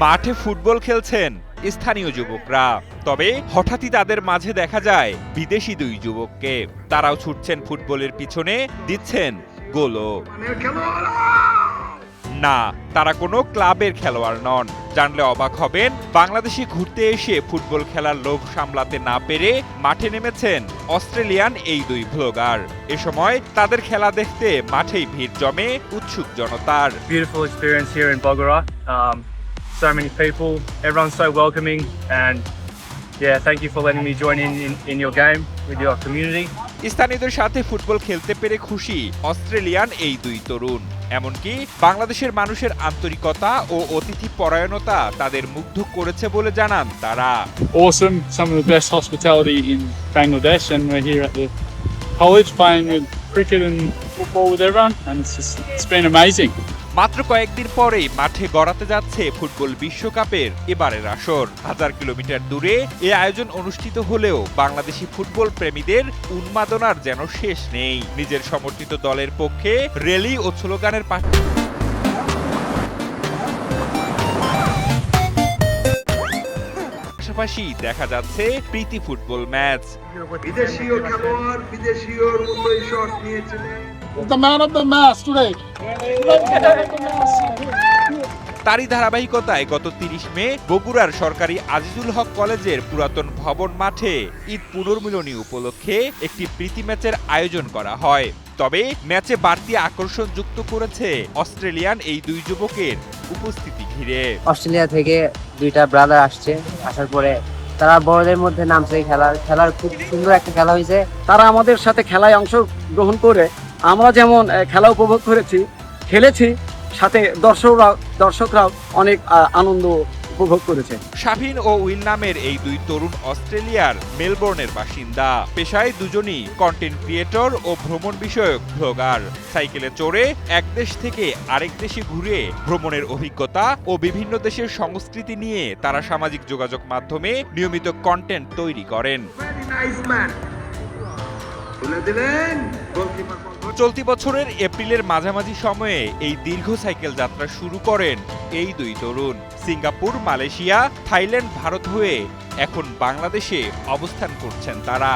মাঠে ফুটবল খেলছেন স্থানীয় যুবকরা, তবে হঠাৎই তাদের মাঝে দেখা যায় বিদেশি দুই যুবককে। তারাও ছুটছেন ফুটবলের পিছনে, দিচ্ছেন গোলও। না, তারা কোনো ক্লাবের খেলোয়াড় নন। জানলে অবাক হবেন, বাংলাদেশে ঘুরতে এসে ফুটবল খেলার লোভ সামলাতে না পেরে মাঠে নেমেছেন অস্ট্রেলিয়ান এই দুই ব্লগার। এ সময় তাদের খেলা দেখতে মাঠেই ভিড় জমে উৎসুক জনতার। Beautiful experience here in Bogora. So many people, everyone's so welcoming, and yeah, thank you for letting me join in your game with your community. স্থানীয়দের সাথে ফুটবল খেলতে পেরে খুশি অস্ট্রেলিয়ান এই দুই তরুণ। এমনকি বাংলাদেশের মানুষের আন্তরিকতা ও অতিথি পরায়ণতা তাদের মুগ্ধ করেছে বলে জানান তারা। Awesome, some of the best hospitality in Bangladesh, and we're here at the college playing with cricket and football with everyone, and it's been amazing. মাত্র কয়েকদিন পরেই মাঠে গড়াতে যাচ্ছে ফুটবল বিশ্বকাপের এবারের আসর। 1000 কিলোমিটার দূরে এ আয়োজন অনুষ্ঠিত হলেও বাংলাদেশি ফুটবল প্রেমীদের উন্মাদনার যেন শেষ নেই। নিজের সমর্থিত দলের পক্ষে র্যালি ও স্লোগানের পাশাপাশি দেখা যাচ্ছে প্রীতি ফুটবল ম্যাচ। বিদেশীয় খেলোয়াড় বিদেশীয় মূল্যই শট নিয়েছিলেন। The man of the match today. তারই ধারাবাহিকতায় গত 30 মে বগুড়ার সরকারি আজিজুল হক কলেজের পুরাতন ভবন মাঠে ঈদ পুনর্মিলনী উপলক্ষে একটি প্রীতি ম্যাচের আয়োজন করা হয়। তবে ম্যাচে বাড়তি আকর্ষণ যুক্ত করেছে অস্ট্রেলিয়ান এই দুই যুবকের উপস্থিতি ঘিরে। অস্ট্রেলিয়া থেকে দুইটা ব্রাদার আসছে, আসার পরে তারা বড়দের মধ্যে নামছে। খেলার খুব সুন্দর একটা খেলা হয়েছে। তারা আমাদের সাথে খেলায় অংশগ্রহণ করে আমরা যেমন খেলা উপভোগ খেলেছি, সাথে দর্শকরাও অনেক আনন্দ উপভোগ করেছে। শাফিন ও উইল নামের এই দুই তরুণ অস্ট্রেলিয়ার মেলবোর্নের বাসিন্দা। পেশায় দুজনই কন্টেন্ট ক্রিয়েটর ও ভ্রমণ বিষয়ক ব্লগার। সাইকেলে চড়ে এক দেশ থেকে আরেক দেশে ঘুরে ভ্রমণের অভিজ্ঞতা ও বিভিন্ন দেশের সংস্কৃতি নিয়ে তারা সামাজিক যোগাযোগ মাধ্যমে নিয়মিত কন্টেন্ট তৈরি করেন। চলতি বছরের এপ্রিলের মাঝামাঝি সময়ে এই দীর্ঘ সাইকেল যাত্রা শুরু করেন এই দুই তরুণ। সিঙ্গাপুর, মালয়েশিয়া, থাইল্যান্ড, ভারত হয়ে এখন বাংলাদেশে অবস্থান করছেন তারা।